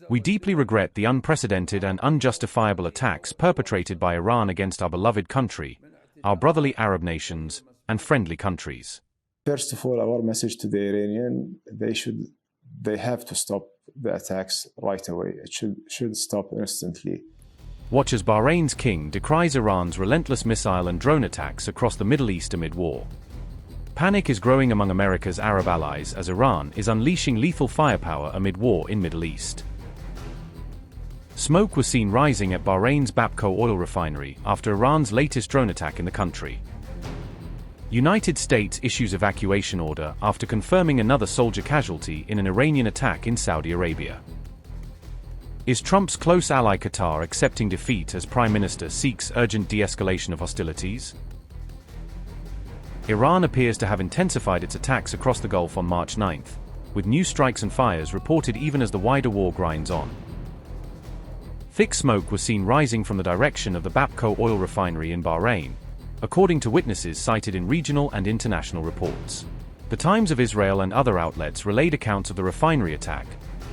We deeply regret the unprecedented and unjustifiable attacks perpetrated by Iran against our beloved country, our brotherly Arab nations, and friendly countries. First of all, our message to the Iranian, they have to stop the attacks right away. It should stop instantly. Watch as Bahrain's king decries Iran's relentless missile and drone attacks across the Middle East amid war. Panic is growing among America's Arab allies as Iran is unleashing lethal firepower amid war in Middle East. Smoke was seen rising at Bahrain's Bapco oil refinery after Iran's latest drone attack in the country. United States issues evacuation order after confirming another soldier casualty in an Iranian attack in Saudi Arabia. Is Trump's close ally Qatar accepting defeat as Prime Minister seeks urgent de-escalation of hostilities? Iran appears to have intensified its attacks across the Gulf on March 9th, with new strikes and fires reported even as the wider war grinds on. Thick smoke was seen rising from the direction of the Bapco oil refinery in Bahrain, according to witnesses cited in regional and international reports. The Times of Israel and other outlets relayed accounts of the refinery attack,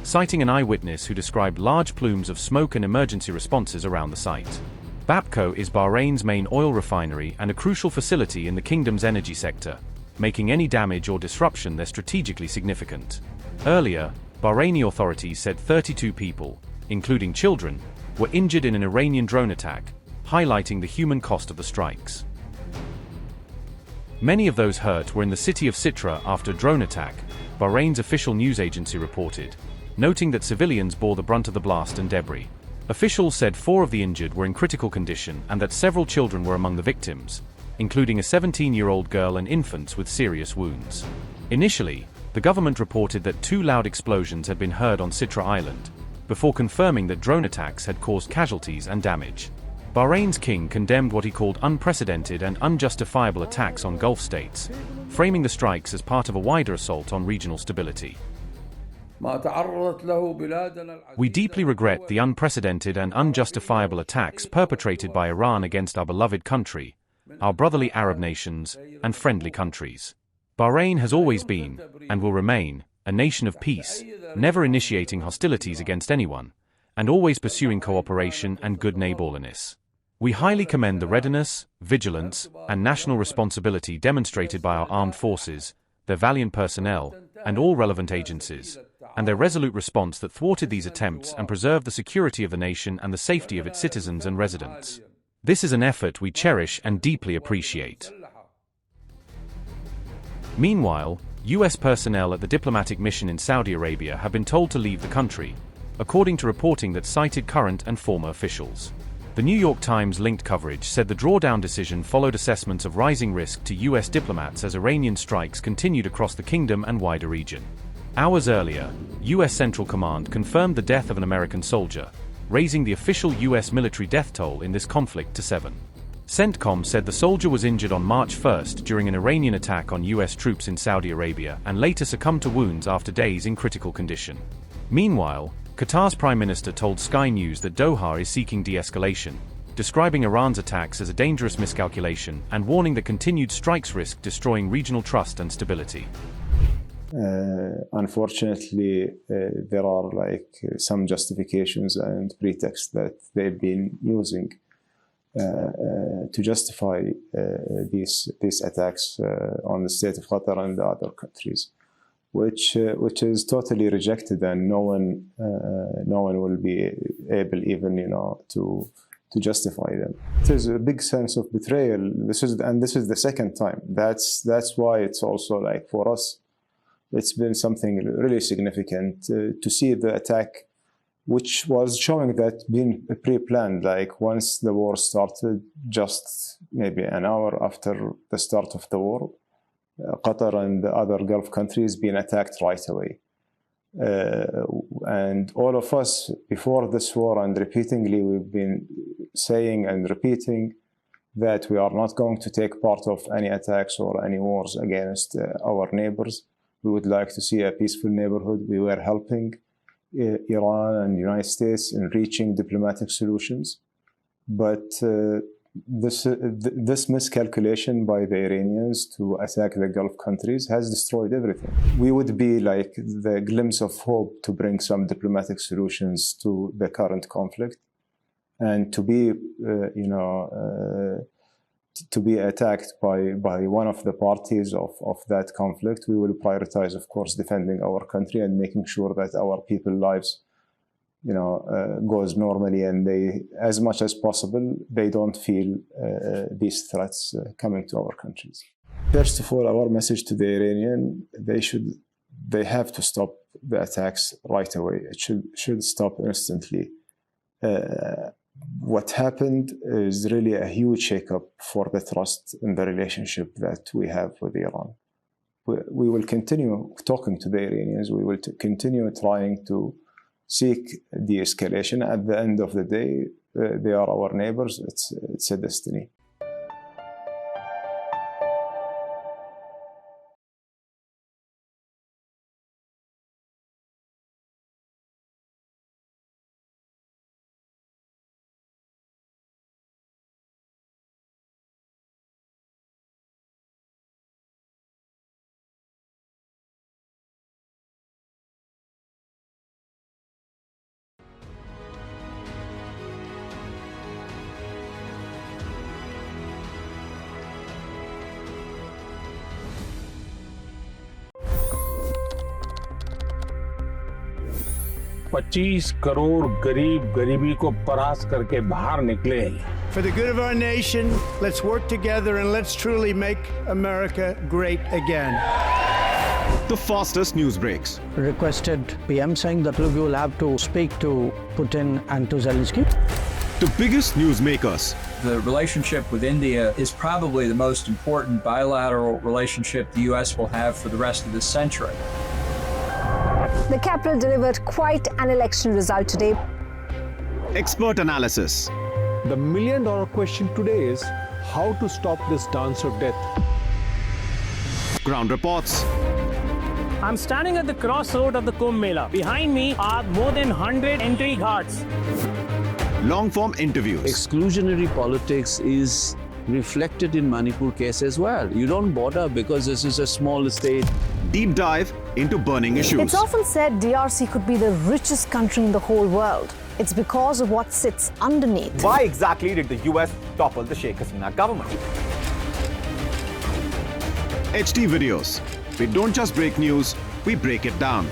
citing an eyewitness who described large plumes of smoke and emergency responses around the site. Bapco is Bahrain's main oil refinery and a crucial facility in the kingdom's energy sector, making any damage or disruption there strategically significant. Earlier, Bahraini authorities said 32 people, including children, were injured in an Iranian drone attack, highlighting the human cost of the strikes. Many of those hurt were in the city of Sitra after a drone attack, Bahrain's official news agency reported, noting that civilians bore the brunt of the blast and debris. Officials said 4 of the injured were in critical condition and that several children were among the victims, including a 17-year-old girl and infants with serious wounds. Initially, the government reported that 2 loud explosions had been heard on Sitra Island, before confirming that drone attacks had caused casualties and damage. Bahrain's king condemned what he called unprecedented and unjustifiable attacks on Gulf states, framing the strikes as part of a wider assault on regional stability. We deeply regret the unprecedented and unjustifiable attacks perpetrated by Iran against our beloved country, our brotherly Arab nations, and friendly countries. Bahrain has always been, and will remain, a nation of peace, never initiating hostilities against anyone, and always pursuing cooperation and good neighborliness. We highly commend the readiness, vigilance, and national responsibility demonstrated by our armed forces, their valiant personnel, and all relevant agencies, and their resolute response that thwarted these attempts and preserved the security of the nation and the safety of its citizens and residents. This is an effort we cherish and deeply appreciate. Meanwhile, U.S. personnel at the diplomatic mission in Saudi Arabia have been told to leave the country, according to reporting that cited current and former officials. The New York Times linked coverage said the drawdown decision followed assessments of rising risk to U.S. diplomats as Iranian strikes continued across the kingdom and wider region. Hours earlier, U.S. Central Command confirmed the death of an American soldier, raising the official U.S. military death toll in this conflict to 7. CENTCOM said the soldier was injured on March 1st during an Iranian attack on U.S. troops in Saudi Arabia and later succumbed to wounds after days in critical condition. Meanwhile, Qatar's Prime Minister told Sky News that Doha is seeking de-escalation, describing Iran's attacks as a dangerous miscalculation and warning that continued strikes risk destroying regional trust and stability. Unfortunately, there are some justifications and pretexts that they've been using to justify these attacks on the state of Qatar and the other countries, which is totally rejected, and no one will be able even to justify them. There's a big sense of betrayal. This is the second time. That's why it's also for us. It's been something really significant to see the attack, which was showing that being pre-planned. Once the war started, just maybe an hour after the start of the war, Qatar and the other Gulf countries being attacked right away. And all of us before this war, and repeatedly we've been saying and repeating that we are not going to take part of any attacks or any wars against our neighbors. We would like to see a peaceful neighborhood. We were helping Iran and the United States in reaching diplomatic solutions. But this miscalculation by the Iranians to attack the Gulf countries has destroyed everything. We would be like the glimpse of hope to bring some diplomatic solutions to the current conflict, and to be, to be attacked by one of the parties of that conflict. We will prioritize, of course, defending our country and making sure that our people's lives goes normally, and they, as much as possible, they don't feel these threats coming to our countries. First of all, our message to the Iranian, they have to stop the attacks right away. It should stop instantly. What happened is really a huge shakeup for the trust in the relationship that we have with Iran. We will continue talking to the Iranians. We will continue trying to seek de-escalation. At the end of the day, they are our neighbors. It's a destiny. $25 crore गरीब गरीबी को परास्त करके बाहर निकले। For the good of our nation, let's work together and let's truly make America great again. The fastest news breaks. Requested PM saying that look, you will have to speak to Putin and to Zelensky. The biggest news makers. The relationship with India is probably the most important bilateral relationship the U.S. will have for the rest of this century. The capital delivered quite an election result today. Expert analysis. The million-dollar question today is how to stop this dance of death. Ground reports. I'm standing at the crossroad of the Kumbh Mela. Behind me are more than 100 entry ghats. Long-form interviews. Exclusionary politics is reflected in Manipur case as well. You don't bother because this is a small state. Deep dive into burning issues. It's often said DRC could be the richest country in the whole world. It's because of what sits underneath. Why exactly did the US topple the Sheikh Hasina government? HD videos. We don't just break news, we break it down.